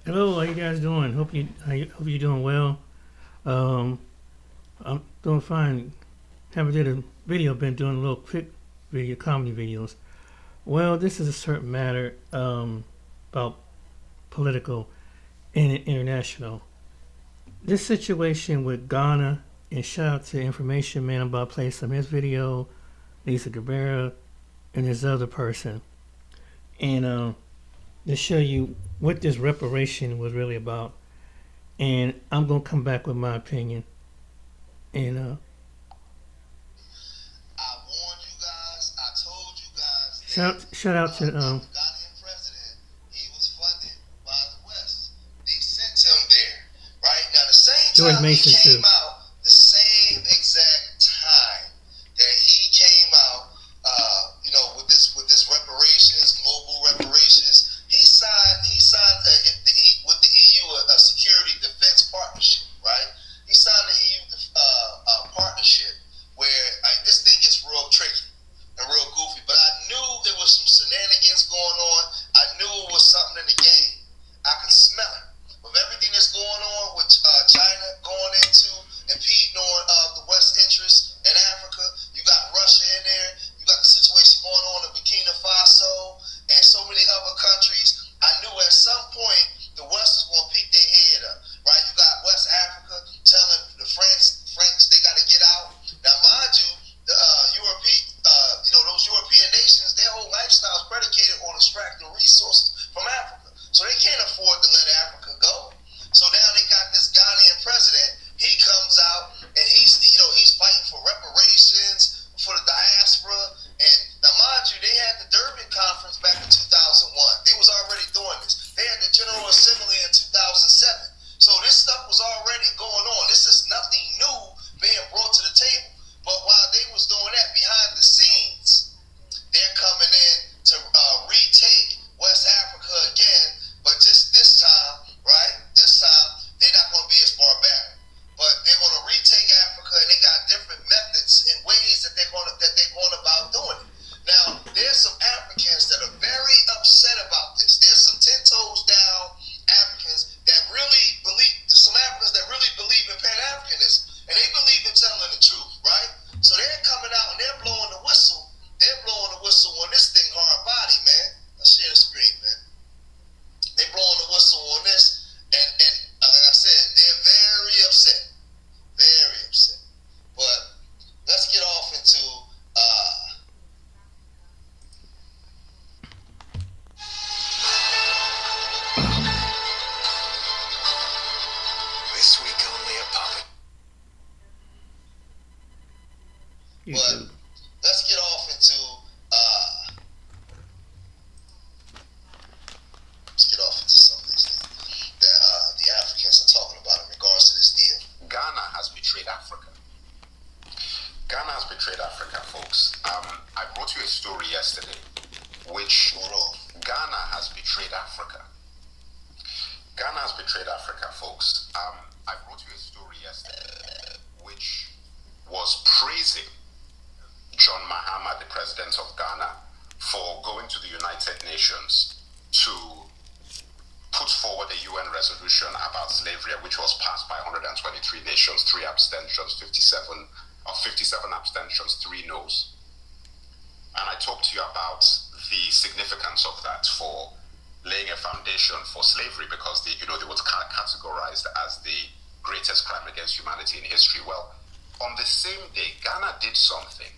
Hello, how you guys doing? Hope you're doing well. Um, I'm doing fine. Haven't did a video. Been doing a little quick video comedy videos. Well, this is a certain matter about political and international. This situation with Ghana, and shout out to Information Man about playing some of his video, Lisa Cabrera, and this other person, and to show you what this reparation was really about. And I'm gonna come back with my opinion. And I warned you guys. I told you guys that shout out to the Ghanaian president, he was funded by the West. They sent him there, right? Now, the same George time he Mason came too. out, the same exact time that he came out, with this reparations, global reparations, with the EU a security defense partnership, right? He signed the EU partnership where this thing gets real tricky and real goofy. But I knew there was some shenanigans going on. I knew it was something in the game. I can smell it. With everything that's going on with China going into impeding on the West interests in Africa, you got Russia in there. You got the situation going on in Burkina Faso and so many other countries. I knew at some point the West was going to peek their head up, right? You got West Africa telling the French they got to get out. Now, mind you, the those European nations, their whole lifestyle is predicated on extracting resources from Africa. So they can't afford to let Africa go. So now they got this Ghanaian president. He comes out and he's fighting for reparations for the diaspora. And now, mind you, they had the Durban conference back in 2001. They was already doing this. They had the General Assembly in 2007. So this stuff was already going on. This is nothing new being brought to the table. But while they was doing that behind the scenes, they're coming in to retake West Africa again. But just this time, right? This time they're not going to be as barbaric. But they're going to retake Africa, and they got different methods and ways that they're going about doing it. Now, there's some Africans that are very upset about this. There's some 10 toes down Africans that really believe in Pan Africanism, and they believe in telling the truth, right? So they're coming out and they're blowing the whistle. They're blowing the whistle on this thing hard body, man. Let's share the screen, man. They blowing the whistle on this, and like I said, they're very upset, very upset. But let's get off into this week only a puppet. YouTube. But let's get off into some of these things that the Africans are talking about in regards to this deal. Ghana has betrayed Africa. Ghana has betrayed Africa, folks. I brought you a story yesterday, which Ghana has betrayed Africa. Ghana has betrayed Africa, folks. I brought you a story yesterday, which was praising John Mahama, the president of Ghana, for going to the United Nations to put forward a UN resolution about slavery, which was passed by 123 nations, 3 abstentions, 57 abstentions, 3 no's. And I talked to you about the significance of that for laying a foundation for slavery, because they were categorized as the greatest crime against humanity in history. Well, on the same day, Ghana did something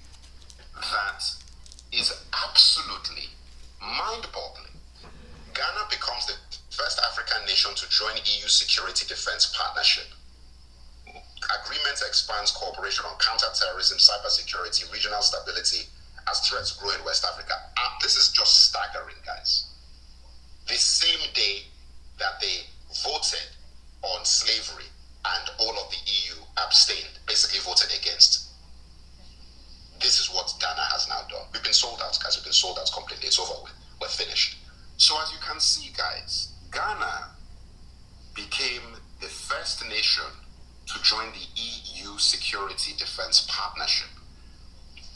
that is absolutely mind-boggling. Ghana becomes the first African nation to join EU Security Defense Partnership. Agreement expands cooperation on counter-terrorism, cybersecurity, regional stability as threats grow in West Africa. This is just staggering, guys. The same day that they voted on slavery and all of the EU abstained, basically voted against. This is what Ghana has now done. We've been sold out, guys. We've been sold out completely. It's over with. We're finished. So as you can see, guys, Ghana became the first nation to join the EU Security Defense Partnership.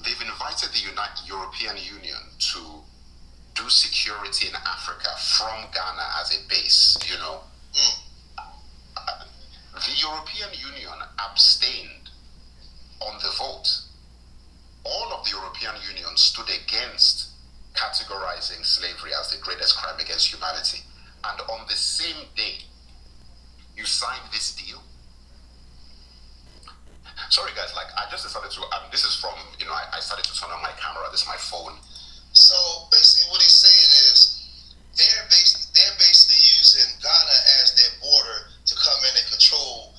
They've invited the European Union to do security in Africa from Ghana as a base, European Union abstained on the vote, all of the European Union stood against categorizing slavery as the greatest crime against humanity. And on the same day, you signed this deal? Sorry guys, like I just decided to, this is from, I started to turn on my camera, this is my phone. So basically what he's saying is they're basically using Ghana as their border to come in and control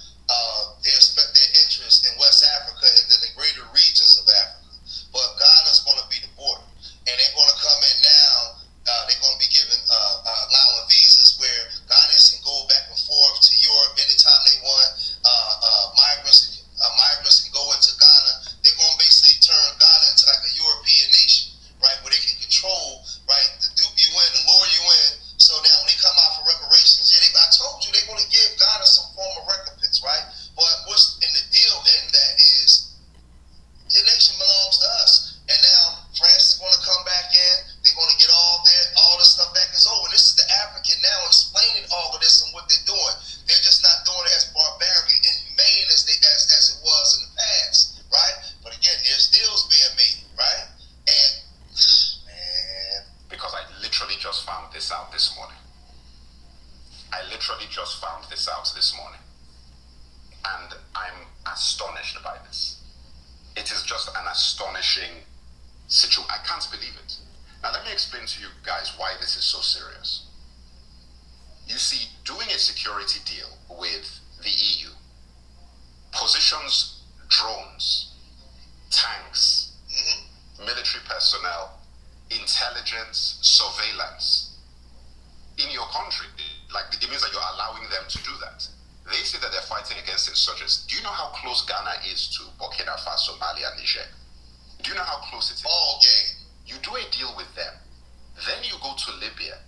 their interests in West Africa and then the greater regions of Africa. But Ghana's going to be the border. And they're going to come in now, they're going to be giving, allowing visas where Ghanaians can go back and forth to Europe anytime they want. Migrants can go into Ghana. They're going to basically turn Ghana into like a European nation, right, where they can control, right, the dupe you in, the lure you in. So now when they come out for reparations, I told you they're going to give Ghana some form of recompense, right? But what's in the deal in that is your nation belongs to us. And now France is going to come back in. They're going to get all this stuff back is over. This is the African now explaining all of this and what they're doing. They're just not doing it as barbaric and inhumane as it was in the past, right? But again, there's deals being made, right? And man, because I literally just found this out this morning. And I'm astonished by this. It is just an astonishing situation. I can't believe it. Now let me explain to you guys why this is so serious. You see, doing a security deal with the EU positions drones, tanks, military personnel, intelligence, surveillance in your country. Like, it means that you're allowing them to do that. They say that they're fighting against insurgents. Do you know how close Ghana is to Burkina Faso, Mali, and Niger? Do you know how close it is? all game. You do a deal with them. Then you go to Libya.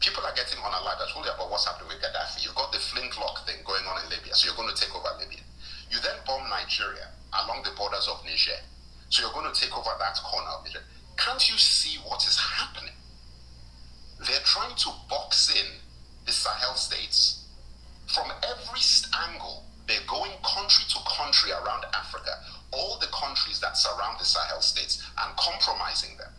People are getting unalive. I told you about what's happening with Gaddafi. You've got the flintlock thing going on in Libya, so you're going to take over Libya. You then bomb Nigeria along the borders of Niger. So you're going to take over that corner of Niger. Can't you see what is happening? They're trying to box in the Sahel states. From every angle, they're going country to country around Africa, all the countries that surround the Sahel states, and compromising them.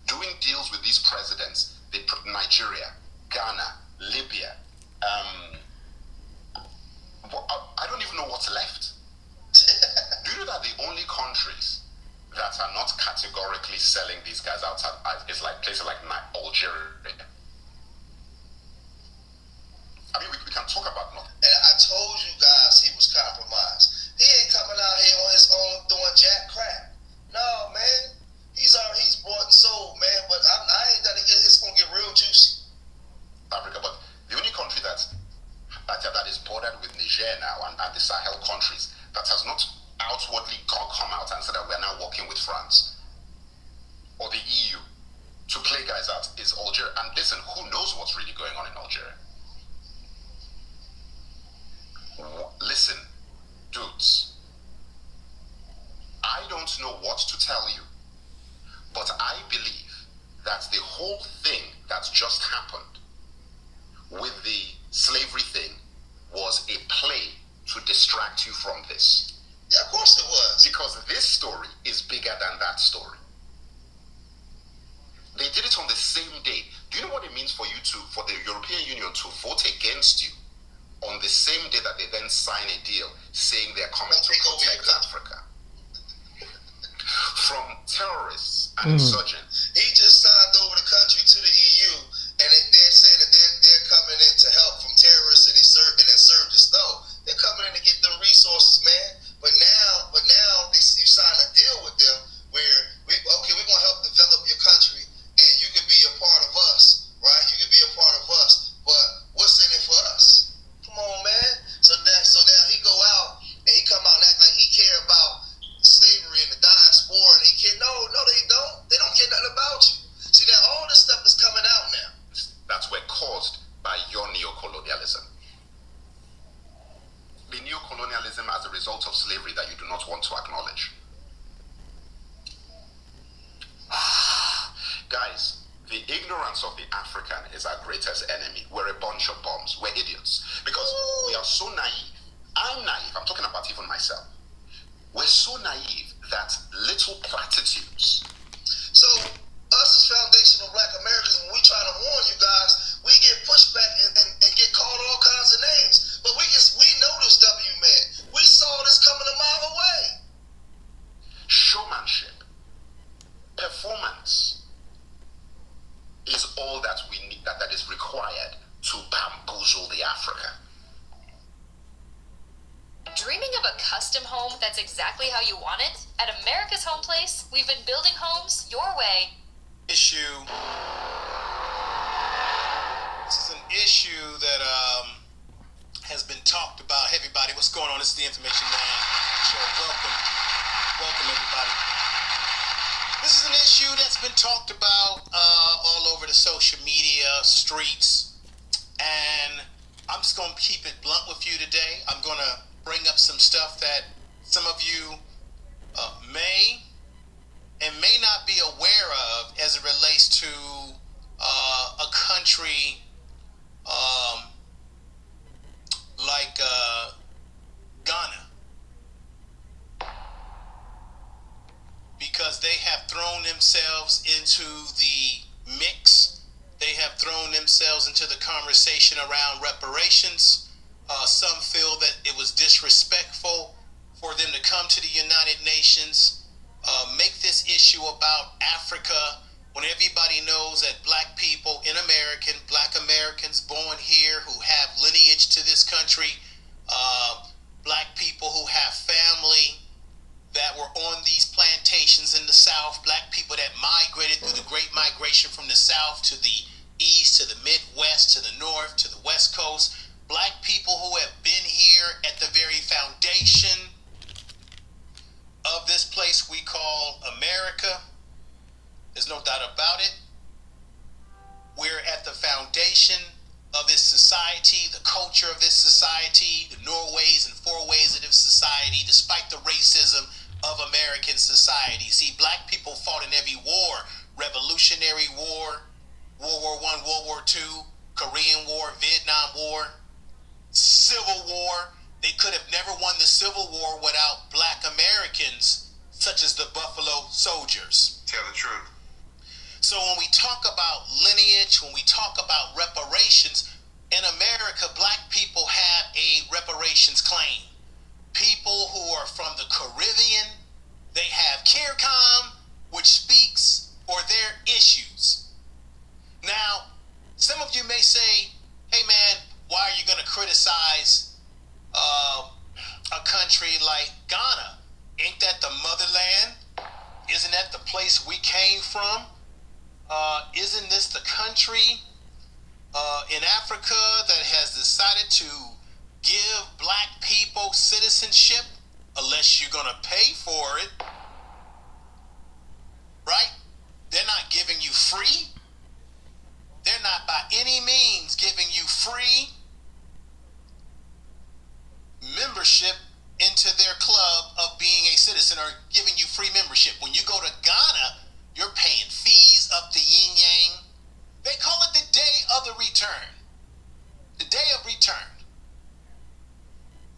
Doing deals with these presidents, they put Nigeria, Ghana, Libya. I don't even know what's left. Do you know that the only countries that are not categorically selling these guys outside is like places like Algeria? I mean, we can talk about nothing. And I told you guys he was compromised. He ain't coming out here on his own doing jack crap. No, man. He's bought and sold, man. But I ain't gonna get. It's gonna get real juicy. Africa, but the only country that is bordered with Niger now and the Sahel countries that has not outwardly come out and said that we're now working with France or the EU to play guys out is Algeria. And listen, who knows what's really going on in Algeria? Listen, dudes, I don't know what to tell you, but I believe that the whole thing that's just happened with the slavery thing was a play to distract you from this. Yeah, of course it was. Because this story is bigger than that story. They did it on the same day. Do you know what it means for the European Union to vote against you on the same day that they then sign a deal saying they're coming to protect Africa from terrorists and insurgents? He just signed over the country to the EU, and they're saying that they're coming in to help from terrorists and insurgents. No, they're coming in to get them resources, man. But now you sign a deal with them where we're going to help develop your country, and you can be a part of us, right? You can be a part of us, but what's in it for us? Come on, man. So now he go out and he come out and act like he care about slavery and the diaspora, and he care. No, they don't. They don't care nothing about you. See, now all this stuff is coming out now. That were caused by your neocolonialism. The neocolonialism as a result of slavery that you do not want to acknowledge. Guys, the ignorance of the African is our greatest enemy. We're a bunch of bums. We're idiots. Because we are so naive. I'm naive. Africa. Dreaming of a custom home that's exactly how you want it? At America's Home Place, we've been building homes your way. Issue. This is an issue that has been talked about. Hey everybody, what's going on? This is the Information Man Show. Welcome everybody. This is an issue that's been talked about all over the social media streets, and I'm just going to keep it blunt with you today. I'm going to bring up some stuff that some of you may and may not be aware of as it relates to a country like Ghana, because they have thrown themselves into the mix. They have thrown themselves into the conversation around reparations. Some feel that it was disrespectful for them to come to the United Nations, make this issue about Africa, when everybody knows that black people black Americans born here who have lineage to this country, black people who have family that were on these plantations in the South, black people that migrated through the Great Migration from the South to the East, to the Midwest, to the North, to the West Coast, black people who have been here at the very foundation of this place we call America. There's no doubt about it. We're at the foundation of this society, the culture of this society, the Norways and fourways of this society, despite the racism of American society. See, black people fought in every war: Revolutionary War, World War I, World War II, Korean War, Vietnam War, Civil War. They could have never won the Civil War without black Americans, such as the Buffalo Soldiers. Tell the truth. So when we talk about lineage, when we talk about reparations, in America, black people have a reparations claim. People who are from the Caribbean, they have CARICOM, which speaks for their issues. Now, some of you may say, hey man, why are you going to criticize a country like Ghana? Ain't that the motherland? Isn't that the place we came from? Isn't this the country in Africa that has decided to give black people citizenship unless you're going to pay for it? Right? They're not giving you free. They're not by any means giving you free membership into their club of being a citizen, or giving you free membership. When you go to Ghana, you're paying fees up the yin yang. They call it the day of the return. The day of return.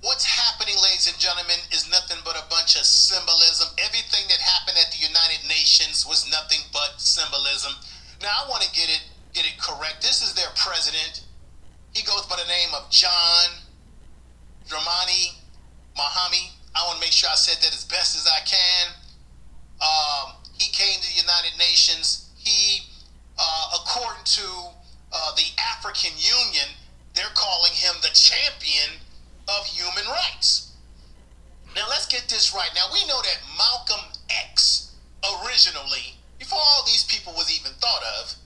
What's happening, ladies and gentlemen, is nothing but a bunch of symbolism. Everything that happened at the United Nations was nothing but symbolism. Now I want to get it correct. This is their president. He goes by the name of John Dramani Mahama. I want to make sure I said that as best as I can. He came to the United Nations. He, according to the African Union, they're calling him the champion of human rights. Now let's get this right. Now we know that Malcolm X originally, before all these people was even thought of,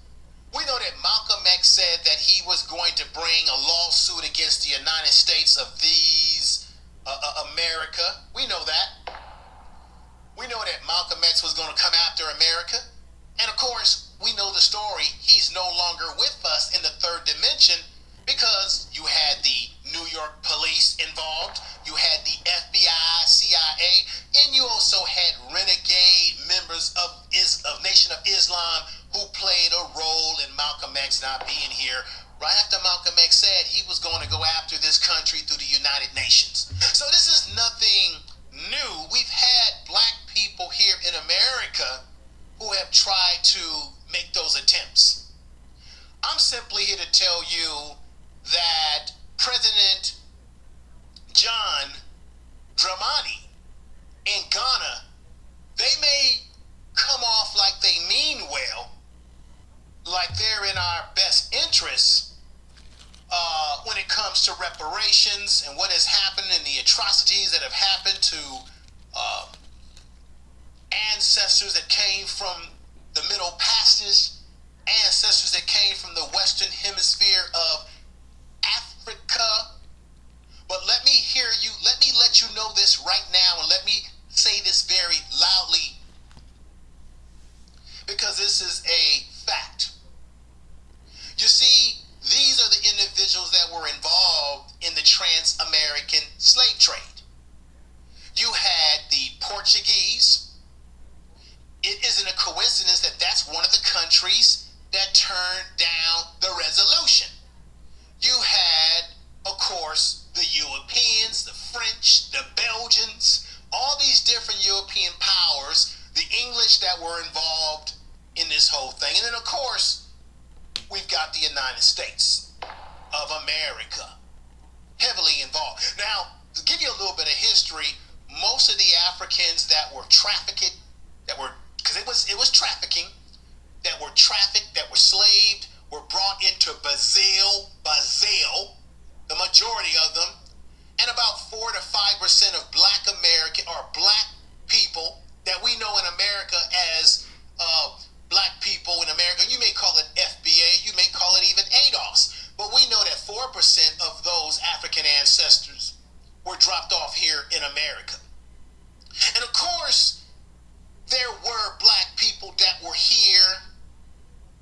we know that Malcolm X said that he was going to bring a lawsuit against the United States of America. We know that. We know that Malcolm X was going to come after America. And of course, we know the story. He's no longer with us in the third dimension because you had the New York police involved, you had the FBI, CIA, and you also had renegade members of Nation of Islam who played a role in Malcolm X not being here. Right after Malcolm to reparations and what has happened and the atrocities that have happened to ancestors that came from the Middle Passage, ancestors that came from the Western Hemisphere of Africa. But let me let you know this right now, and let me say this very loudly, because this is a fact. You see, these are the individuals that were involved in the trans-American slave trade. You had the Portuguese. It isn't a coincidence that that's one of the countries that turned down the resolution. You had, of course, the Europeans, the French, the Belgians, all these different European powers, the English that were involved in this whole thing. And then, of course, we've got the United States of America heavily involved. Now, to give you a little bit of history, most of the Africans that were trafficked, because it was trafficking, that were trafficked, that were slaved, were brought into Brazil, the majority of them, and about 4 to 5% of black American or black people that we know in America as black people in America. You may call it FBA, you may call it even ADOS, but we know that 4% of those African ancestors were dropped off here in America. And of course, there were black people that were here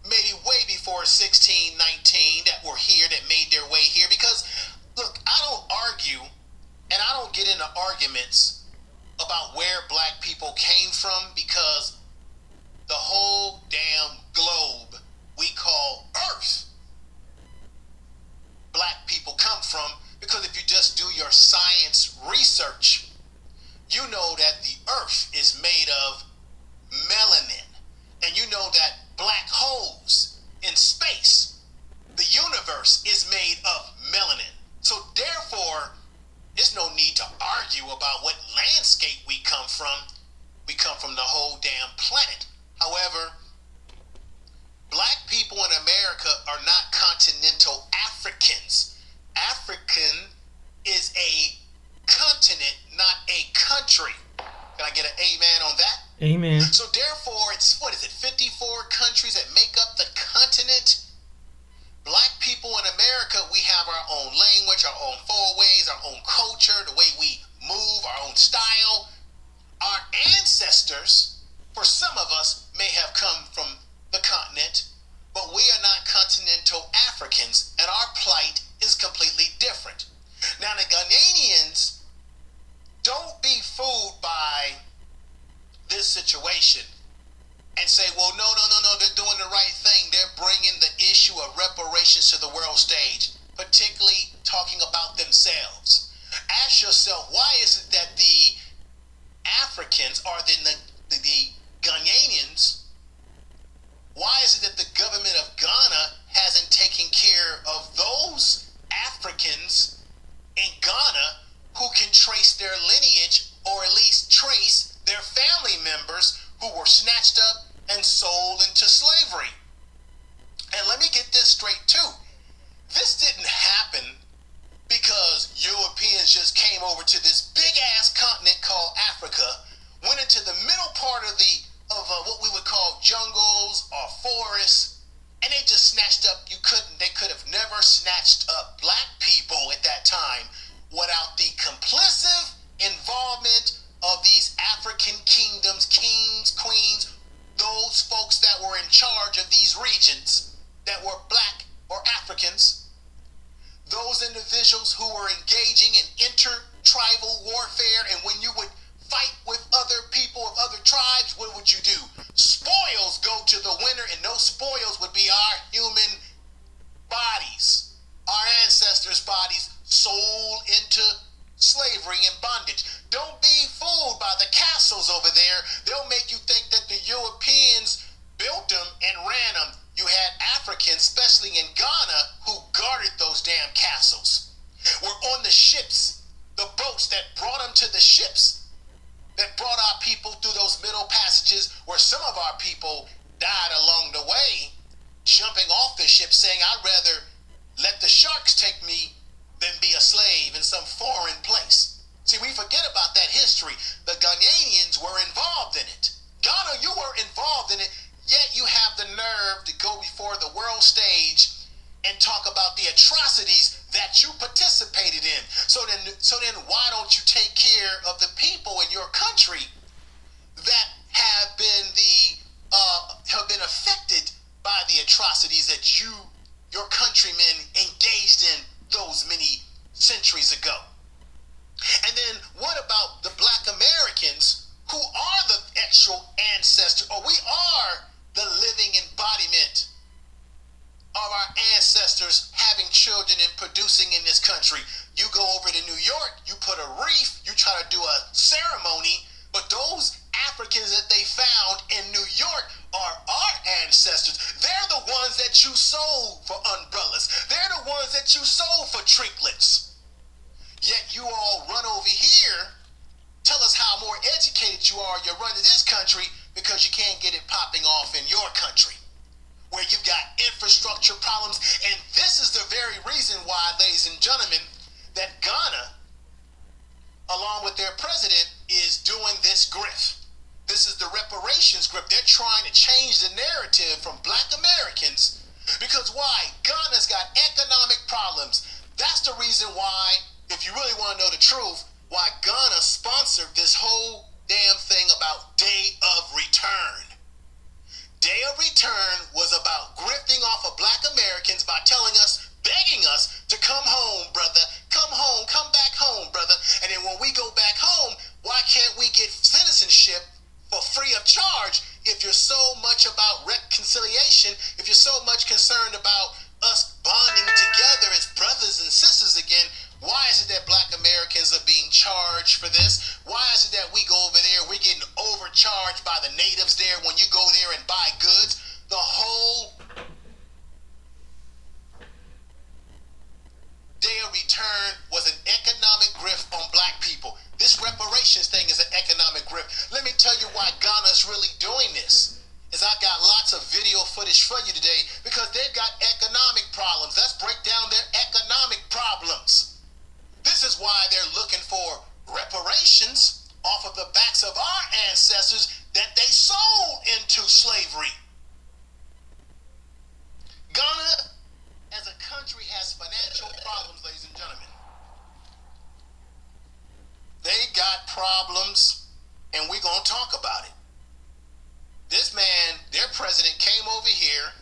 maybe way before 1619 that were here, that made their way here. Because, look, I don't argue and I don't get into arguments about where black people came from, because the whole damn globe we call Earth, black people come from. Because if you just do your science research, you know that the Earth is made of melanin. And you know that black holes in space, the universe is made of melanin. So therefore, there's no need to argue about what landscape we come from. We come from the whole damn planet. However, black people in America are not continental Africans. African is a continent, not a country. Can I get an amen on that? Amen. So therefore, it's, 54 countries that make up the continent? Black people in America, we have our own language, our own fourways, our own culture, the way we move, our own style. Our ancestors, for some of us, may have come from the continent, but we are not continental Africans, and our plight is completely different. Now, the Ghanaians, don't be fooled by this situation and say, well, no, they're doing the right thing. They're bringing the issue of reparations to the world stage, particularly talking about themselves. Ask yourself, why is it that the Africans, or then the Ghanaians, why is it that the government of Ghana hasn't taken care of those Africans in Ghana who can trace their lineage, or at least trace their family members who were snatched up and sold into slavery? And let me get this straight too. This didn't happen because Europeans just came over to this big ass continent called Africa, went into the middle part of what we would call jungles or forests, and they just snatched up. They could have never snatched up black people at that time without the complicit involvement of these African kingdoms, kings, queens, those folks that were in charge of these regions that were black or Africans, those individuals who were engaging in inter-tribal warfare. And when you would fight with other people of other tribes, what would you do? Spoils go to the winner, and those spoils would be our human bodies, our ancestors' bodies sold into slavery and bondage. Don't be fooled by the castles over there. They'll make you think that the Europeans built them and ran them. You had Africans, especially in Ghana, who guarded those damn castles. Were on the ships, the boats that brought them to the ships, that brought our people through those middle passages, where some of our people died along the way, jumping off the ship saying, I'd rather let the sharks take me than be a slave in some foreign place. See, we forget about that history. The Ghanaians were involved in it. Ghana, you were involved in it, yet you have the nerve to go before the world stage and talk about the atrocities that you participated in. So then why don't you take care of the people in your country that have been affected by the atrocities that your countrymen engaged in those many centuries ago? And then what about the black Americans who are the actual ancestors, or we are the living embodiment of our ancestors having children and producing in this country? You go over to New York, you put a wreath, you try to do a ceremony, but those Africans that they found in New York are our ancestors. They're the ones that you sold for umbrellas. They're the ones that you sold for trinkets. Yet you all run over here, tell us how more educated you are, you're running this country because you can't get it popping off in your country, where you've got infrastructure problems. And this is the very reason why, ladies and gentlemen, that Ghana, along with their president, is doing this grift. This is the reparations grip. They're trying to change the narrative from black Americans because why? Ghana's got economic problems. That's the reason why, if you really want to know the truth, why Ghana sponsored this whole damn thing about Day of Return. Day of Return was about grifting off of black Americans by telling us, begging us to come home, brother. Come home, come back home, brother. And then when we go back home, why can't we get citizenship for free of charge if you're so much about reconciliation, if you're so much concerned about us bonding together as brothers and sisters again? Why is it that black Americans are being charged for this? Why is it that we go over there, we're getting overcharged by the natives there when you go there and buy goods? The whole Day of Return was an economic grift on black people. This reparations thing is an economic grift. Let me tell you why Ghana's really doing this. I got lots of video footage for you today because they've got economic problems. Let's break down their economic problems. This is why they're looking for reparations off of the backs of our ancestors that they sold into slavery. Ghana, as a country, has financial problems, ladies and gentlemen. They got problems, and we're going to talk about it. This man, their president, came over here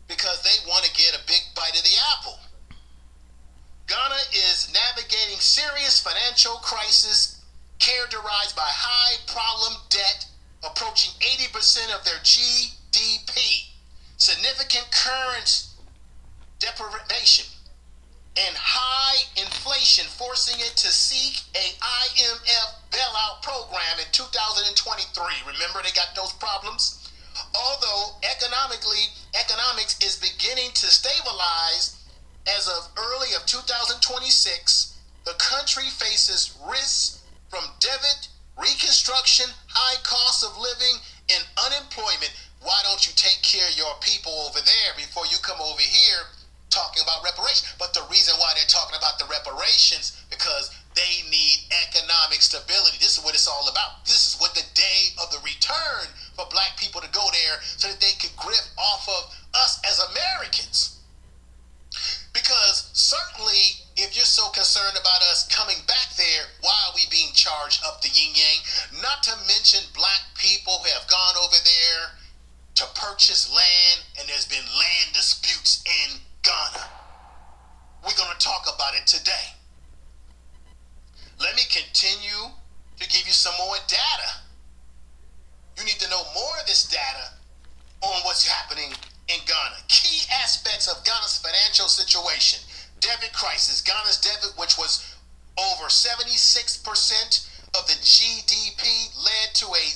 because they want to get a big bite of the apple. Ghana is navigating serious financial crisis characterized by high problem debt approaching 80% of their GDP, significant currency deprivation, and high inflation forcing it to seek a IMF bailout program in 2023. Remember, they got those problems? Although economics is beginning to stabilize as of early of 2026, the country faces risks from debt, reconstruction, high cost of living, and unemployment. Why don't you take care of your people over there before you come over here talking about reparations? But the reason why they're talking about the reparations, because they need economic stability. This is what it's all about. This is what the Day of the Return for black people to go there so that they could grift off of us as Americans. Because certainly, if you're so concerned about us coming back there, why are we being charged up the yin yang? Not to mention black people who have gone over there to purchase land, and there's been land disputes in Ghana. We're going to talk about it today. Let me continue to give you some more data. You need to know more of this data on what's happening in Ghana. Key aspects of Ghana's financial situation. Debt crisis. Ghana's debt, which was over 76% of the GDP, led to a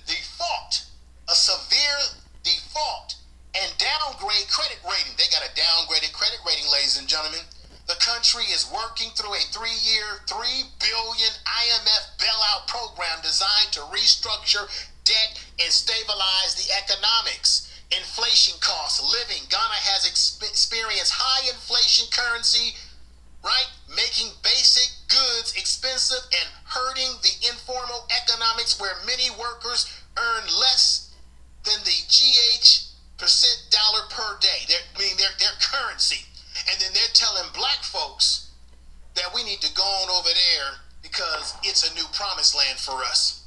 default, a severe default, and downgrade credit rating. They got a downgraded credit rating, ladies and gentlemen. The country is working through a 3-year, $3 billion IMF bailout program designed to restructure debt and stabilize the economics. Inflation costs, living. Ghana has experienced high inflation inflation currency, right? Making basic goods expensive and hurting the informal economics where many workers earn less than the percent dollar per day. Their currency. And then they're telling black folks that we need to go on over there because it's a new promised land for us.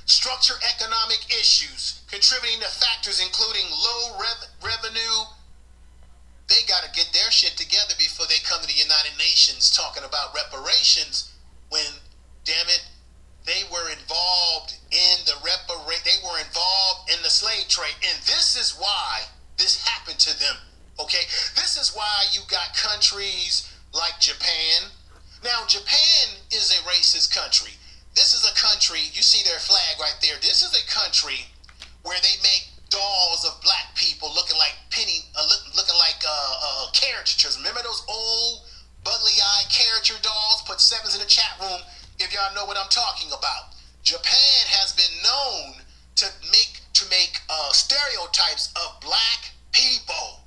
Structure economic issues contributing to factors including low revenue. They got to get their shit together before they come to the United Nations talking about reparations when, damn it, they were involved in they were involved in the slave trade. And this is why this happened to them. Okay? This is why you got countries like Japan. Now, Japan is a racist country. This is a country, you see their flag right there. This is a country where they make dolls of black people looking like caricatures. Remember those old bubbly-eyed caricature dolls? Put sevens in the chat room if y'all know what I'm talking about. Japan has been known to make stereotypes of black people.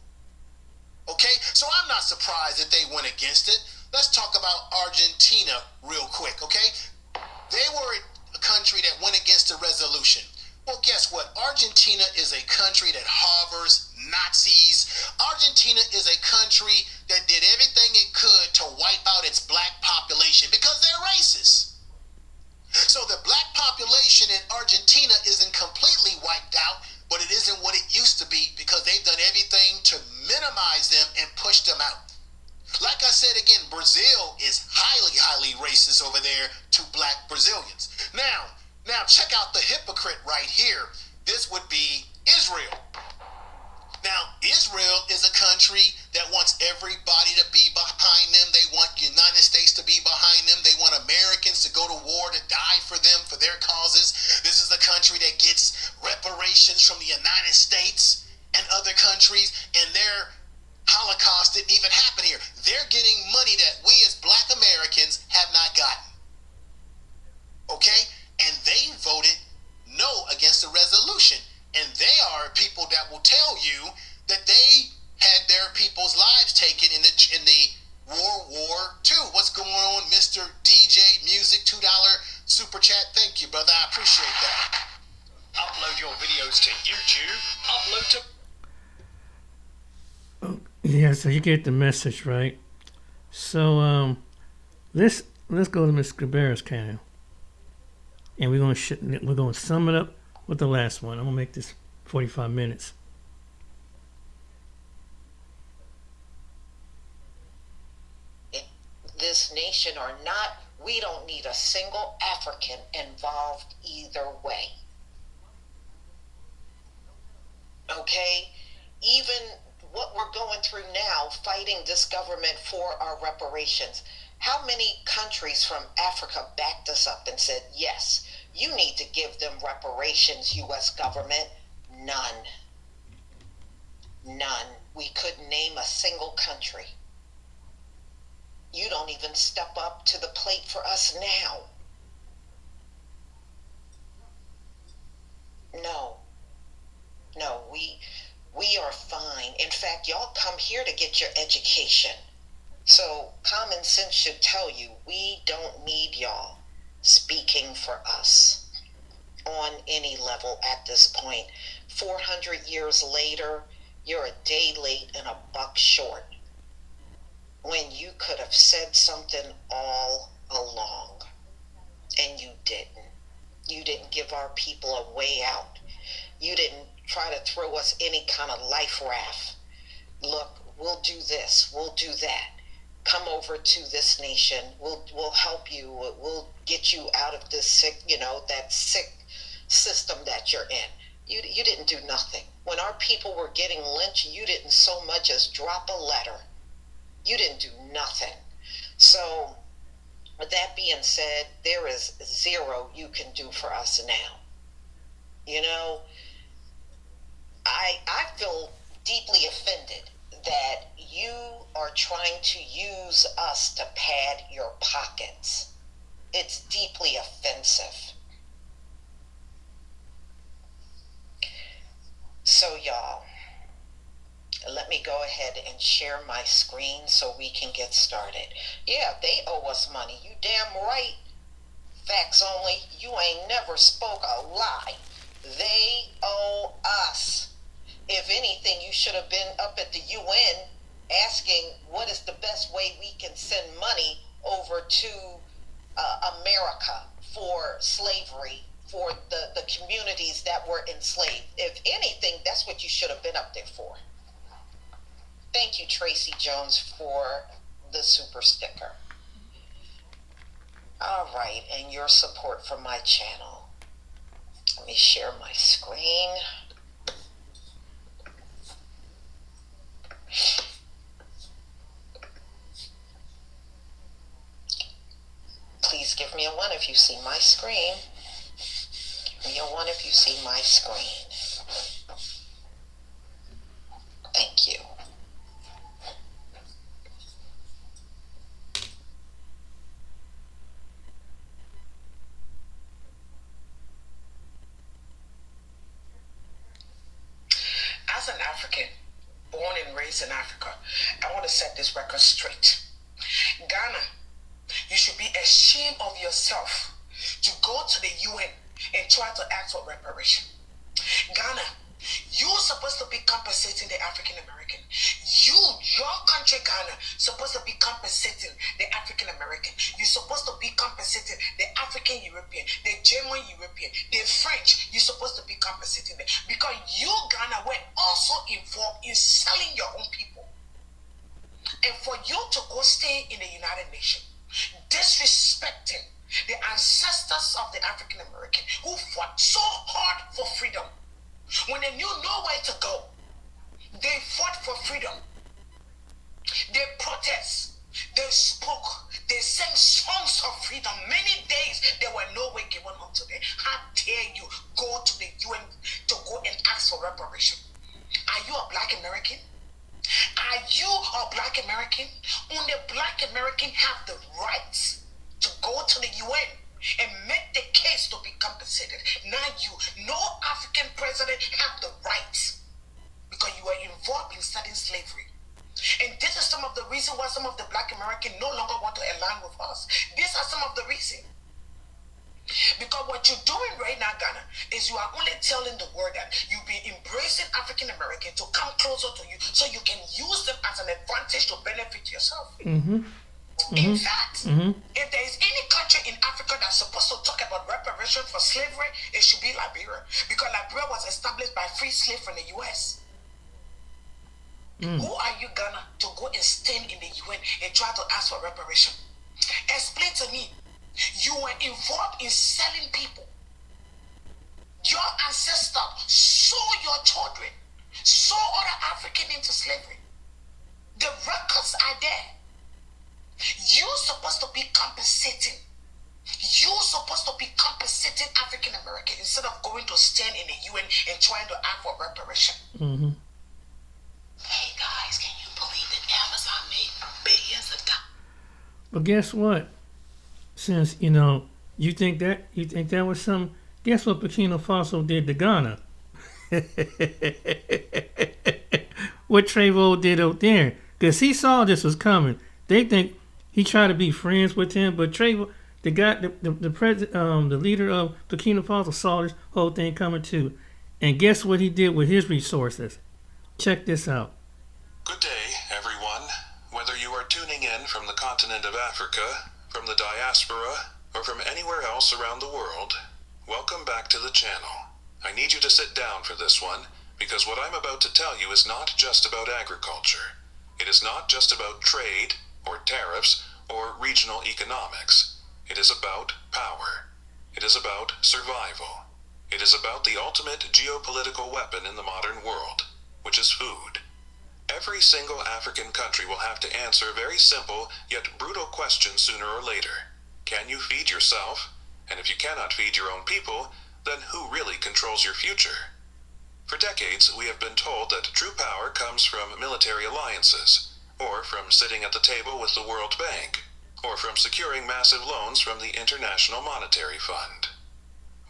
Okay, so I'm not surprised that they went against it. Let's talk about Argentina real quick. Okay, they were a country that went against the resolution. Well, guess what? Argentina is a country that harbors Nazis. Argentina is a country that did everything it could to wipe out its black population because they're racist. So the black population in Argentina isn't completely wiped out, but it isn't what it used to be because they've done everything to minimize them and push them out. Like I said again, Brazil is highly, highly racist over there to black Brazilians. Now check out the hypocrite right here. This would be Israel. Now, Israel is a country that wants everybody to be behind them. They want the United States to be behind them. They want Americans to go to war, to die for them, for their causes. This is a country that gets reparations from the United States and other countries, and their Holocaust didn't even happen here. They're getting money that we as black Americans have not gotten. Okay? And they voted no against the resolution. And they are people that will tell you that they had their people's lives taken in the World War II. What's going on, Mr. DJ Music? $2 super chat. Thank you, brother. I appreciate that. Upload your videos to YouTube. Upload to... Yeah, so you get the message, right? So let's go to Ms. Cabrera's channel, and we're gonna sum it up with the last one. I'm gonna make this 45 minutes. This nation or not, we don't need a single African involved either way. Okay? Even what we're going through now, fighting this government for our reparations. How many countries from Africa backed us up and said, yes, you need to give them reparations, U.S. government? None. None. We couldn't name a single country. You don't even step up to the plate for us now. No, we are fine. In fact, y'all come here to get your education. So common sense should tell you we don't need y'all speaking for us on any level at this point. 400 years later, you're a day late and a buck short when you could have said something all along, and you didn't. You didn't give our people a way out. You didn't try to throw us any kind of life raft. Look, we'll do this, we'll do that. Come over to this nation. We'll help you. We'll get you out of this sick, that sick system that you're in. You didn't do nothing. When our people were getting lynched, you didn't so much as drop a letter. You didn't do nothing. So, with that being said, there is zero you can do for us now. I feel deeply offended that you are trying to use us to pad your pockets. It's deeply offensive. So y'all, Let me go ahead and share my screen so we can get started. Yeah, they owe us money. You damn right. Facts only. You ain't never spoke a lie. They owe us. If anything, you should have been up at the UN asking what is the best way we can send money over to America for slavery, for the communities that were enslaved. If anything, that's what you should have been up there for. Thank you, Tracy Jones, for the super sticker. All right, and your support for my channel. Let me share my screen. Please give me a 1 if you see my screen. Give me a 1 if you see my screen. Thank you. As an African, born and raised in Africa, I want to set this record straight. Ghana, you should be ashamed of yourself to go to the UN and try to ask for reparation. Ghana, you're supposed to be compensating the African American. Your country, Ghana, supposed to be compensating the African American. You're supposed to be compensating the African European, the German European, the French. You're supposed to be compensating them because you, Ghana, were also involved in selling your own people. And for you to go stay in the United Nations, disrespecting the ancestors of the African American who fought so hard for freedom. When they knew nowhere to go, they fought for freedom. They protest, they spoke, they sang songs of freedom. Many days they were nowhere given unto them. How dare you go to the UN to go and ask for reparation? Are you a black American? Are you a black American? Only black American have the rights to go to the UN and make the case to be compensated. Now no African president have the rights because you were involved in studying slavery. And this is some of the reasons why some of the black Americans no longer want to align with us. These are some of the reasons. Because what you're doing right now, Ghana, is you are only telling the world that you'll be embracing African Americans to come closer to you so you can use them as an advantage to benefit yourself. In fact, if there is any country in Africa that's supposed to talk about reparation for slavery, it should be Liberia. Because Liberia was established by free slaves from the US. Who are you, Ghana, to go and stand in the UN and try to ask for reparation? Explain to me. You were involved in selling people. Your ancestors sold your children, sold other Africans into slavery. The records are there. You're supposed to be compensating. You're supposed to be compensating African Americans instead of going to stand in the UN and trying to ask for reparation. Hey guys, can you believe that Amazon made billions of dollars? But guess what? Since you think that was some, guess what Burkina Faso did to Ghana? What Trayvon did out there, because he saw this was coming. They think he tried to be friends with him, but Trayvon, the president, the leader of Burkina Faso, saw this whole thing coming too. And guess what he did with his resources? Check this out. Good day, everyone. Whether you are tuning in from the continent of Africa, from the diaspora, or from anywhere else around the world, welcome back to the channel. I need you to sit down for this one, because what I'm about to tell you is not just about agriculture. It is not just about trade, or tariffs, or regional economics. It is about power. It is about survival. It is about the ultimate geopolitical weapon in the modern world, which is food. Every single African country will have to answer a very simple yet brutal question sooner or later. Can you feed yourself? And if you cannot feed your own people, then who really controls your future? For decades, we have been told that true power comes from military alliances, or from sitting at the table with the World Bank, or from securing massive loans from the International Monetary Fund.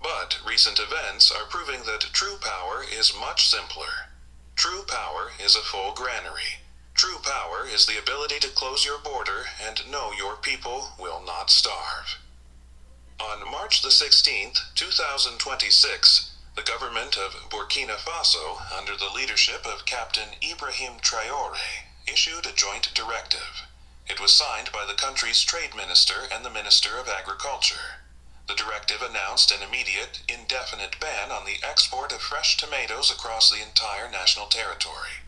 But recent events are proving that true power is much simpler. True power is a full granary. True power is the ability to close your border and know your people will not starve. On March the 16th, 2026, the government of Burkina Faso, under the leadership of Captain Ibrahim Traoré, issued a joint directive. It was signed by the country's trade minister and the Minister of Agriculture. The directive announced an immediate, indefinite ban on the export of fresh tomatoes across the entire national territory.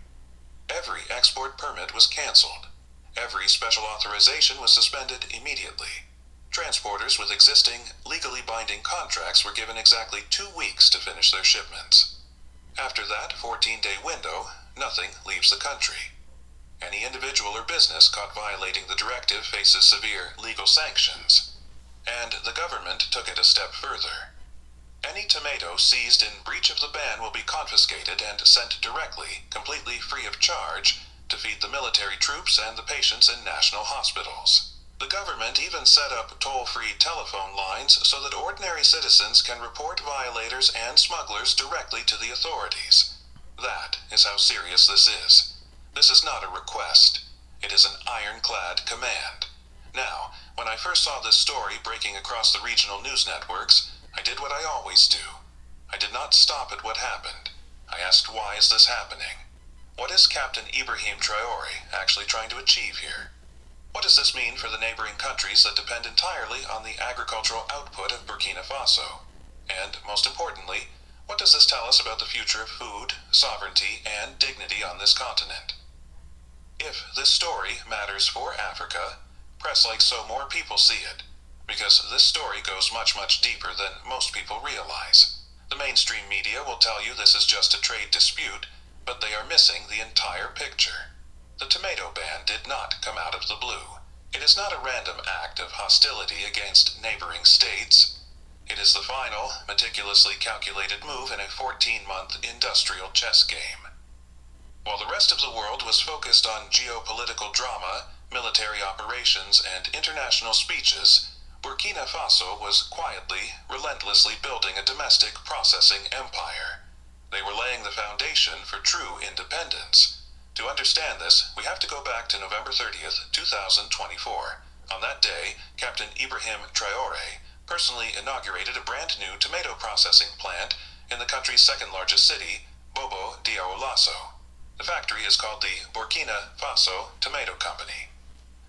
Every export permit was canceled. Every special authorization was suspended immediately. Transporters with existing, legally binding contracts were given exactly 2 weeks to finish their shipments. After that 14-day window, nothing leaves the country. Any individual or business caught violating the directive faces severe legal sanctions. And the government took it a step further. Any tomato seized in breach of the ban will be confiscated and sent directly, completely free of charge, to feed the military troops and the patients in national hospitals. The government even set up toll-free telephone lines so that ordinary citizens can report violators and smugglers directly to the authorities. That is how serious this is. This is not a request. It is an ironclad command. Now, when I first saw this story breaking across the regional news networks, I did what I always do. I did not stop at what happened. I asked, why is this happening? What is Captain Ibrahim Traoré actually trying to achieve here? What does this mean for the neighboring countries that depend entirely on the agricultural output of Burkina Faso? And, most importantly, what does this tell us about the future of food, sovereignty, and dignity on this continent? If this story matters for Africa, press like so more people see it, because this story goes much, much deeper than most people realize. The mainstream media will tell you this is just a trade dispute, but they are missing the entire picture. The tomato ban did not come out of the blue. It is not a random act of hostility against neighboring states. It is the final, meticulously calculated move in a 14-month industrial chess game. While the rest of the world was focused on geopolitical drama, military operations, and international speeches, Burkina Faso was quietly, relentlessly building a domestic processing empire. They were laying the foundation for true independence. To understand this, we have to go back to November 30th, 2024. On that day, Captain Ibrahim Traoré personally inaugurated a brand new tomato processing plant in the country's second-largest city, Bobo Dioulasso. The factory is called the Burkina Faso Tomato Company.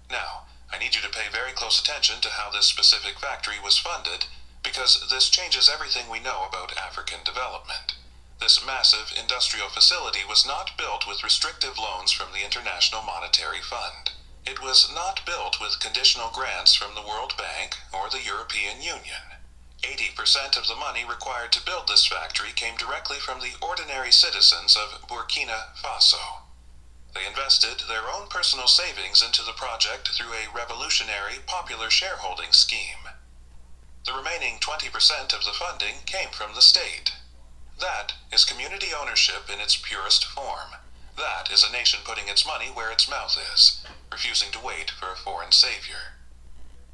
Now, I need you to pay very close attention to how this specific factory was funded, because this changes everything we know about African development. This massive industrial facility was not built with restrictive loans from the International Monetary Fund. It was not built with conditional grants from the World Bank or the European Union. 80% of the money required to build this factory came directly from the ordinary citizens of Burkina Faso. They invested their own personal savings into the project through a revolutionary popular shareholding scheme. The remaining 20% of the funding came from the state. That is community ownership in its purest form. That is a nation putting its money where its mouth is, refusing to wait for a foreign savior.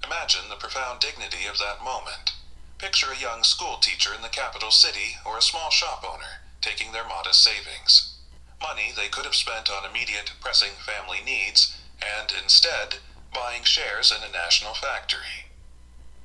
Imagine the profound dignity of that moment. Picture a young school teacher in the capital city or a small shop owner taking their modest savings. Money they could have spent on immediate pressing family needs, and instead buying shares in a national factory.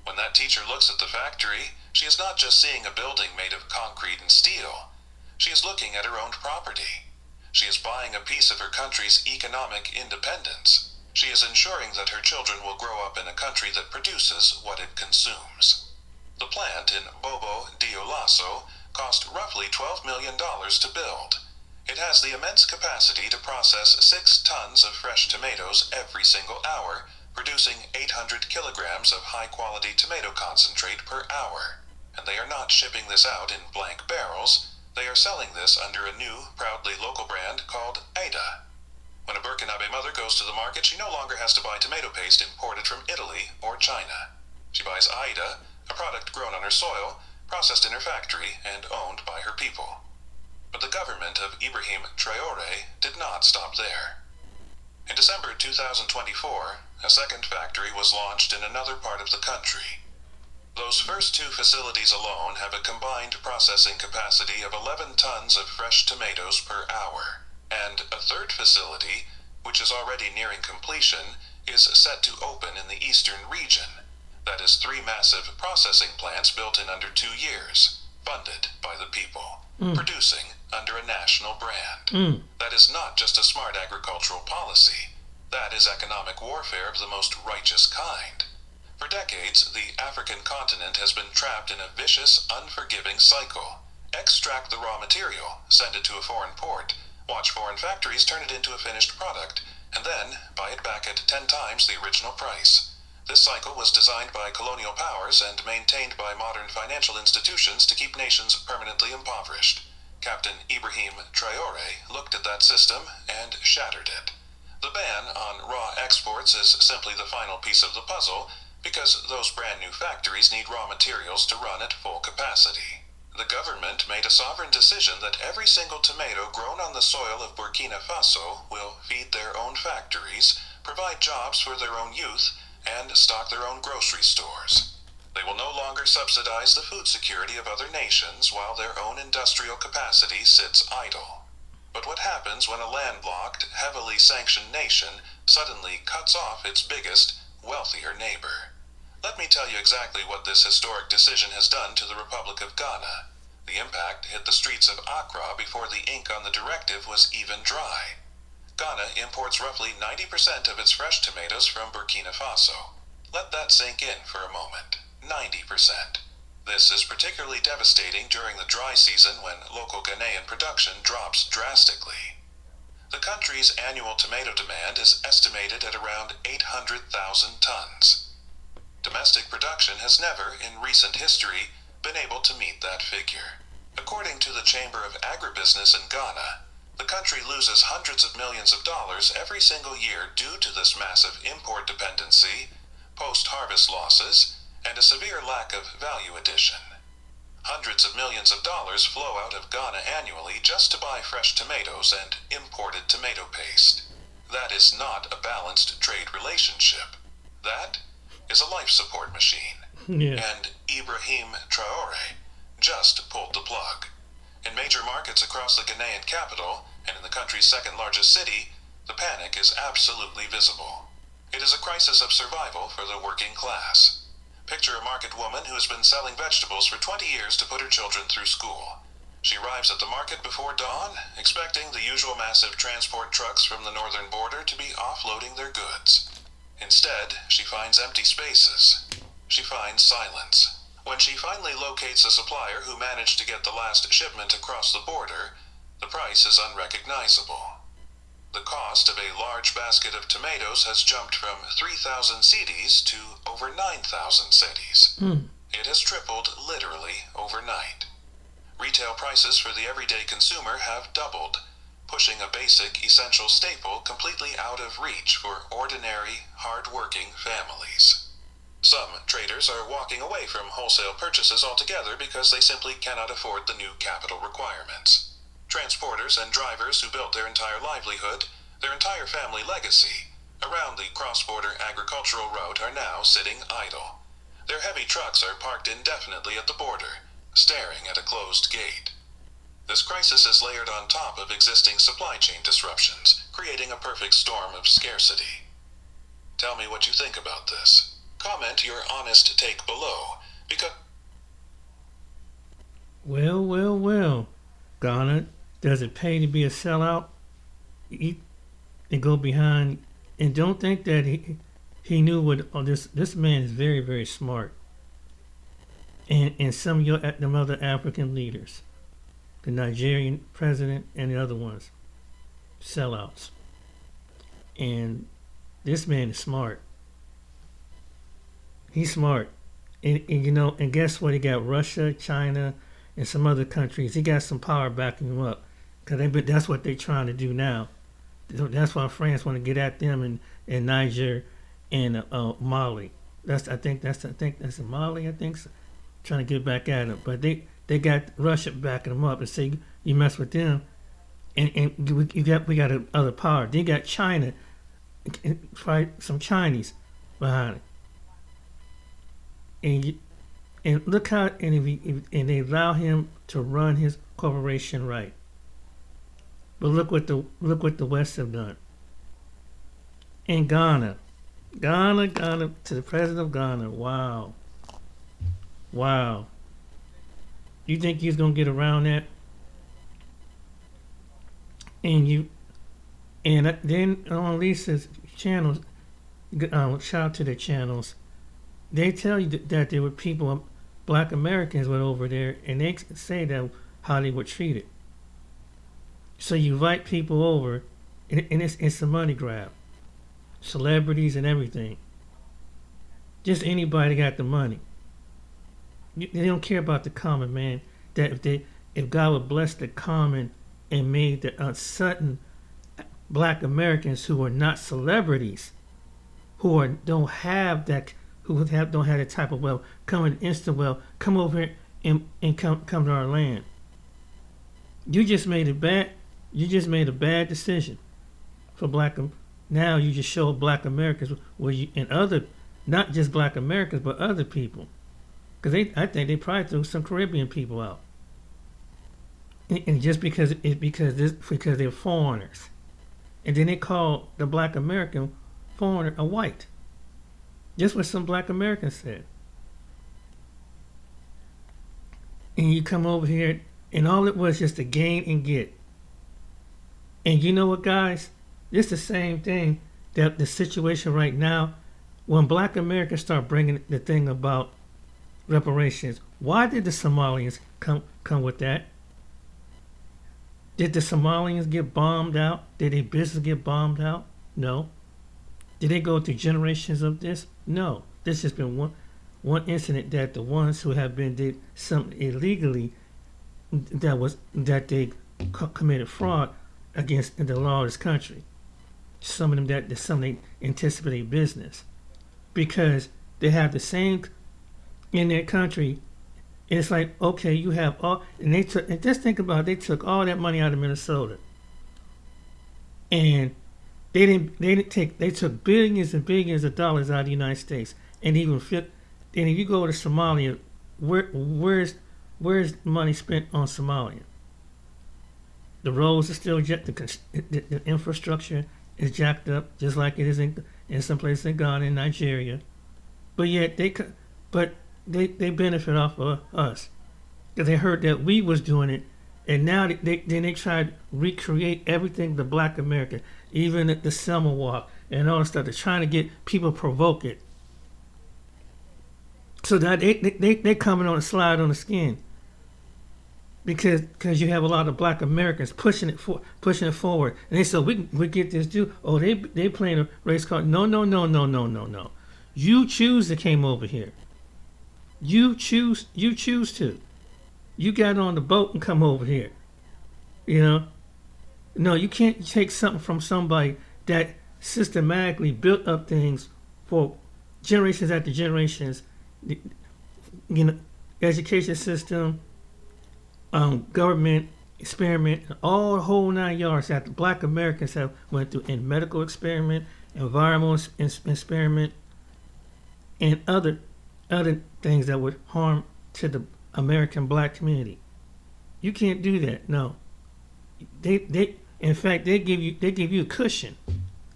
When that teacher looks at the factory, she is not just seeing a building made of concrete and steel. She is looking at her own property. She is buying a piece of her country's economic independence. She is ensuring that her children will grow up in a country that produces what it consumes. The plant in Bobo Dioulasso cost roughly $12 million to build. It has the immense capacity to process 6 tons of fresh tomatoes every single hour, producing 800 kilograms of high-quality tomato concentrate per hour. And they are not shipping this out in blank barrels. They are selling this under a new, proudly local brand called Aida. When a Burkinabe mother goes to the market, she no longer has to buy tomato paste imported from Italy or China. She buys Aida, a product grown on her soil, processed in her factory, and owned by her people. But the government of Ibrahim Traoré did not stop there. In December 2024, a second factory was launched in another part of the country. Those first two facilities alone have a combined processing capacity of 11 tons of fresh tomatoes per hour, and a third facility, which is already nearing completion, is set to open in the eastern region. That is 3 massive processing plants built in under 2 years, funded by the people, producing under a national brand. That is not just a smart agricultural policy. That is economic warfare of the most righteous kind. For decades, the African continent has been trapped in a vicious, unforgiving cycle. Extract the raw material, send it to a foreign port, watch foreign factories turn it into a finished product, and then buy it back at 10 times the original price. This cycle was designed by colonial powers and maintained by modern financial institutions to keep nations permanently impoverished. Captain Ibrahim Traore looked at that system and shattered it. The ban on raw exports is simply the final piece of the puzzle, because those brand new factories need raw materials to run at full capacity. The government made a sovereign decision that every single tomato grown on the soil of Burkina Faso will feed their own factories, provide jobs for their own youth, and stock their own grocery stores. They will no longer subsidize the food security of other nations while their own industrial capacity sits idle. But what happens when a landlocked, heavily sanctioned nation suddenly cuts off its biggest, wealthier neighbor? Let me tell you exactly what this historic decision has done to the Republic of Ghana. The impact hit the streets of Accra before the ink on the directive was even dry. Ghana imports roughly 90% of its fresh tomatoes from Burkina Faso. Let that sink in for a moment. 90%. This is particularly devastating during the dry season when local Ghanaian production drops drastically. The country's annual tomato demand is estimated at around 800,000 tons. Domestic production has never, in recent history, been able to meet that figure. According to the Chamber of Agribusiness in Ghana, the country loses hundreds of millions of dollars every single year due to this massive import dependency, post-harvest losses, and a severe lack of value addition. Hundreds of millions of dollars flow out of Ghana annually just to buy fresh tomatoes and imported tomato paste. That is not a balanced trade relationship. That is a life support machine. Yeah. And Ibrahim Traore just pulled the plug. In major markets across the Ghanaian capital, and in the country's second largest city, the panic is absolutely visible. It is a crisis of survival for the working class. Picture a market woman who has been selling vegetables for 20 years to put her children through school. She arrives at the market before dawn, expecting the usual massive transport trucks from the northern border to be offloading their goods. Instead, she finds empty spaces. She finds silence. When she finally locates a supplier who managed to get the last shipment across the border, the price is unrecognizable. The cost of a large basket of tomatoes has jumped from 3,000 cedis to over 9,000 cedis. It has tripled literally overnight. Retail prices for the everyday consumer have doubled, pushing a basic, essential staple completely out of reach for ordinary, hard-working families. Some traders are walking away from wholesale purchases altogether because they simply cannot afford the new capital requirements. Transporters and drivers who built their entire livelihood, their entire family legacy, around the cross-border agricultural route are now sitting idle. Their heavy trucks are parked indefinitely at the border, staring at a closed gate. This crisis is layered on top of existing supply chain disruptions, creating a perfect storm of scarcity. Tell me what you think about this. Comment your honest take below, because... Well. Ghana, does it pay to be a sellout? And go behind, and don't think that he knew what. Oh, this man is very, very smart. And some of the other African leaders, the Nigerian president and the other ones, sellouts. And this man is smart. He's smart, and guess what? He got Russia, China, and some other countries. He got some power backing him up, because that's what they're trying to do now. That's why France want to get at them in Niger and Mali. I think that's in Mali. I think so. Trying to get back at them, but they got Russia backing them up and say you mess with them, and we got other power. They got China, fight some Chinese behind it. And And look how, and and they allow him to run his corporation right. But look what the West have done. In Ghana, to the president of Ghana. Wow. You think he's gonna get around that? And then on Lisa's channels, shout out to their channels. They tell you that there were people, Black Americans went over there, and they say that how they were treated. So you invite people over, and it's a money grab. Celebrities and everything. Just anybody got the money. They don't care about the common man. That if God would bless the common and made the certain Black Americans who are not celebrities, don't have that type of wealth, instant wealth, come over here and come to our land. You just made a bad decision for Black. Now you just show Black Americans not just Black Americans but other people, because I think they probably threw some Caribbean people out, and just because they're foreigners, and then they call the Black American foreigner a white. Just what some Black Americans said. And you come over here, and all it was just to gain and get. And you know what, guys? It's the same thing, that the situation right now, when Black Americans start bringing the thing about reparations, why did the Somalians come with that? Did the Somalians get bombed out? Did their business get bombed out? No. Did they go through generations of this? No. This has been one incident that the ones who have been did something illegally, that they committed fraud against the law of this country. Some of them they anticipated business, because they have the same in their country. And it's like, okay, you have all, and just think about it, they took all that money out of Minnesota, and they took billions and billions of dollars out of the United States, and if you go to Somalia, where's money spent on Somalia? The roads are still the infrastructure is jacked up, just like it is in some places in Ghana and Nigeria, but yet they benefit off of us, because they heard that we was doing it, and now they tried to recreate everything the Black American, even the Selma Walk and all the stuff. They're trying to get people provoke it, so that they coming on a slide on the skin, because you have a lot of Black Americans pushing it forward, and they said we get this due. Oh, they playing a race card. No. You choose to came over here. You choose to. You got on the boat and come over here. You know? No, you can't take something from somebody that systematically built up things for generations after generations. You know, education system, government experiment, all the whole 9 yards that the Black Americans have went through, in medical experiment, environmental experiment, and other things that would harm to the American Black community. You can't do that. No. In fact they give you a cushion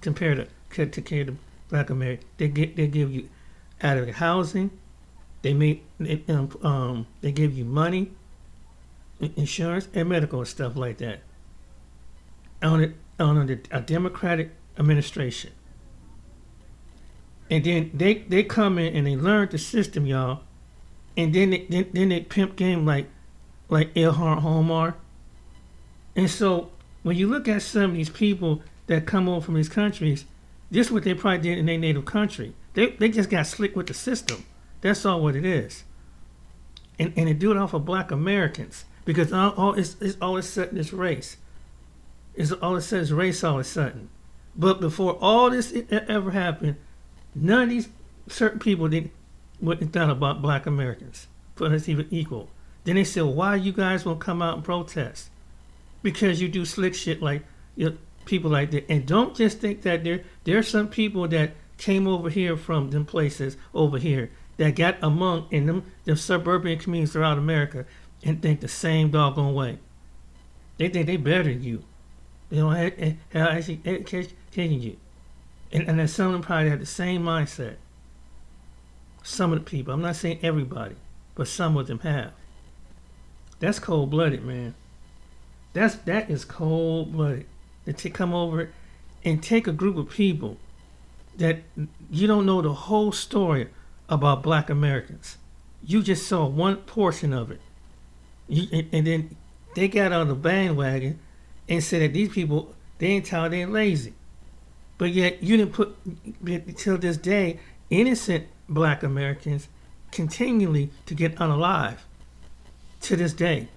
compared to Black America. They give you adequate housing. They give you money, insurance, and medical and stuff like that. On a Democratic administration. And then they come in and they learn the system, y'all, and then they pimp game like Ilhan Omar. And so when you look at some of these people that come over from these countries, this is what they probably did in their native country. They just got slick with the system. That's all what it is. And they do it off of Black Americans, because all of a sudden it's race. All it says race all of a sudden. But before all this ever happened, none of these certain people wouldn't thought about Black Americans for us even equal. Then they said, why you guys won't come out and protest? Because you do slick shit like people like that. And don't just think that there are some people that came over here from them places over here that got among in them suburban communities throughout America and think the same doggone way. They think they better than you. They don't have actually educating you. And then some of them probably have the same mindset. Some of the people. I'm not saying everybody, but some of them have. That's cold-blooded, man. That is cold-blooded. To come over and take a group of people that you don't know the whole story about Black Americans. You just saw one portion of it. And then they got on the bandwagon and said that these people, they ain't tired, they ain't lazy. But yet you didn't put, till this day, innocent Black Americans continually to get unalive. To this day.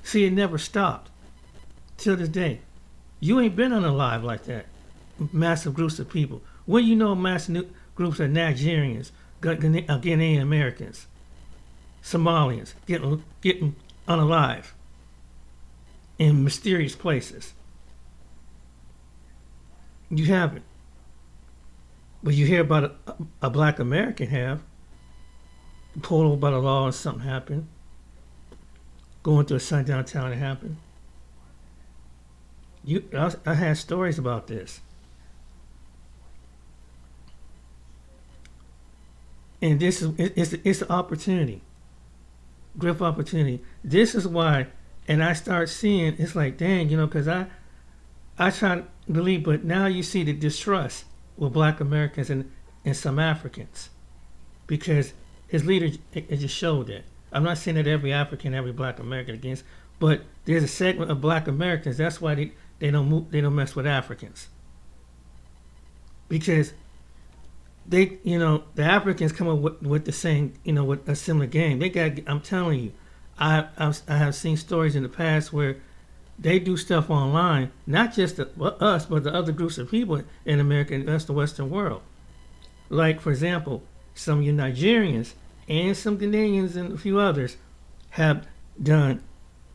See, it never stopped. Till this day. You ain't been unalive like that. Massive groups of people. When you know massive groups of Nigerians, Ghanaian Americans, Somalians getting unalive in mysterious places. You haven't. But you hear about a Black American have pulled over by the law and something happened. Going to a sundown town, it happened. I had stories about this. And this is it's an opportunity. Grip opportunity. This is why, and I start seeing, it's like, dang, because I try to believe, but now you see the distrust with Black Americans and some Africans. Because his leader, it just showed that. I'm not saying that every African, every Black American against, but there's a segment of Black Americans, that's why they don't mess with Africans. Because the Africans come up with the same, with a similar game. I'm telling you, I have seen stories in the past where they do stuff online, not just us, but the other groups of people in America and the Western world. Like, for example, some of you Nigerians and some Ghanaians and a few others have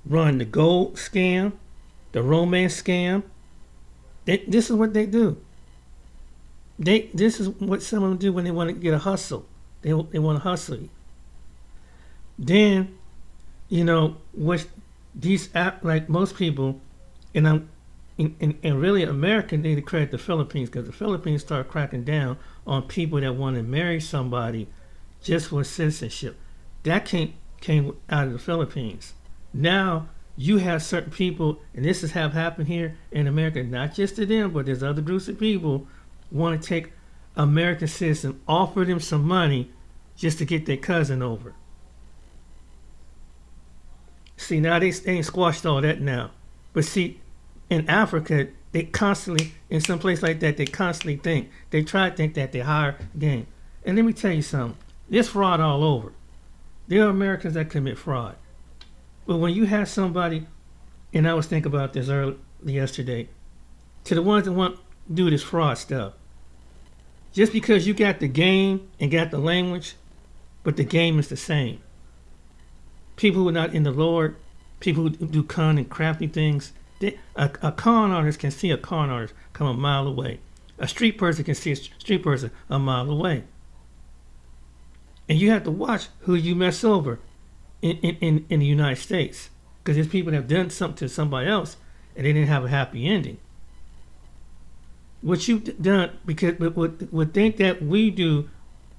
run the gold scam, the romance scam. This is what they do. This is what some of them do when they want to get a hustle. They want to hustle you. Then, which these like most people, and really America need to credit the Philippines, because the Philippines started cracking down on people that want to marry somebody just for citizenship. That came out of the Philippines. Now you have certain people, and this has happened here in America, not just to them, but there's other groups of people want to take American citizens, offer them some money just to get their cousin over. See, now they ain't squashed all that now. But see, in Africa, they constantly, in some place like that, they constantly try to think that they're higher game. And let me tell you something, there's fraud all over. There are Americans that commit fraud. But when you have somebody, and I was thinking about this yesterday, to the ones that want to do this fraud stuff, just because you got the game and got the language, but the game is the same. People who are not in the Lord, people who do con and crafty things, a con artist can see a con artist come a mile away. A street person can see a street person a mile away. And you have to watch who you mess over in the United States. Because there's people that have done something to somebody else and they didn't have a happy ending. What you've done, because would think that we do,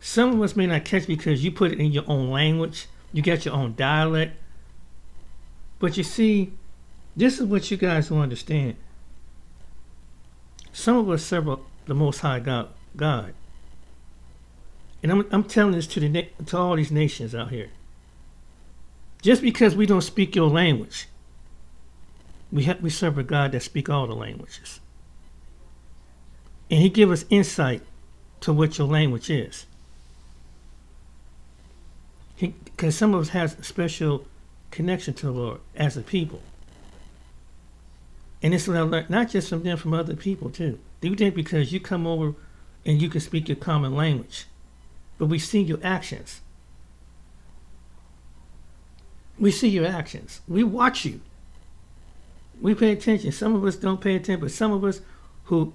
some of us may not catch because you put it in your own language, you got your own dialect. But you see, this is what you guys will understand. Some of us serve the Most High God. And I'm telling this to all these nations out here. Just because we don't speak your language, we serve a God that speaks all the languages. And he gives us insight to what your language is. Because some of us have a special connection to the Lord as a people. And it's not just from them, from other people too. Do you think because you come over and you can speak your common language, but we see your actions. We see your actions. We watch you. We pay attention. Some of us don't pay attention, but some of us who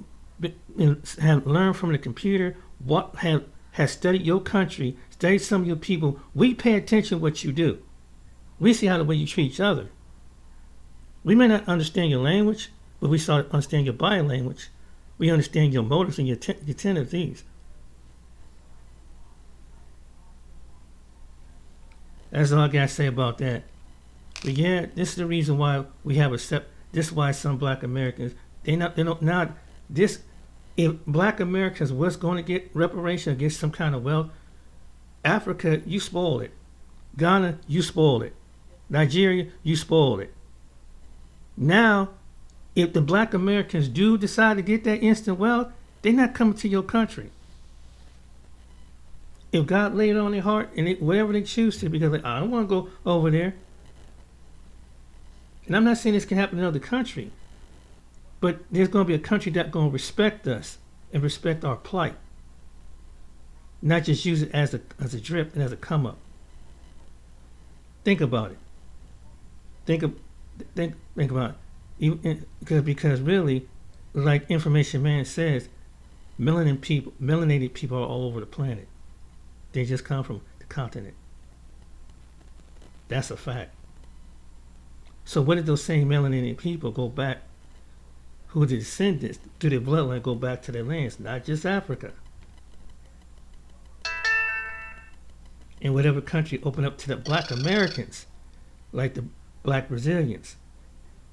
have learned from the computer, have has studied your country, studied some of your people. We pay attention to what you do. We see how the way you treat each other. We may not understand your language, but we start to understand your body language. We understand your motives and your tendencies. That's all I got to say about that. But yeah, this is the reason why we have this is why some black Americans, if black Americans was going to get reparation against some kind of wealth, Africa, you spoiled it. Ghana, you spoiled it. Nigeria, you spoiled it. Now, if the black Americans do decide to get that instant wealth, they're not coming to your country. If God laid it on their heart and whatever they choose to, because I don't want to go over there. And I'm not saying this can happen in another country, but there's going to be a country that's going to respect us and respect our plight, not just use it as a drip and as a come up. Think about it. Think about it. Because really, like Information Man says, melanated people are all over the planet. They just come from the continent. That's a fact. So what did those same melanated people go back, who are the descendants, through their bloodline, go back to their lands, not just Africa. And whatever country open up to the black Americans, like the black Brazilians.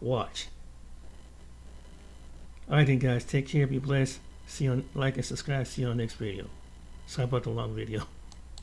Watch. Alright then guys, take care, be blessed. See you on, like and subscribe, see you on the next video. Sorry about the long video.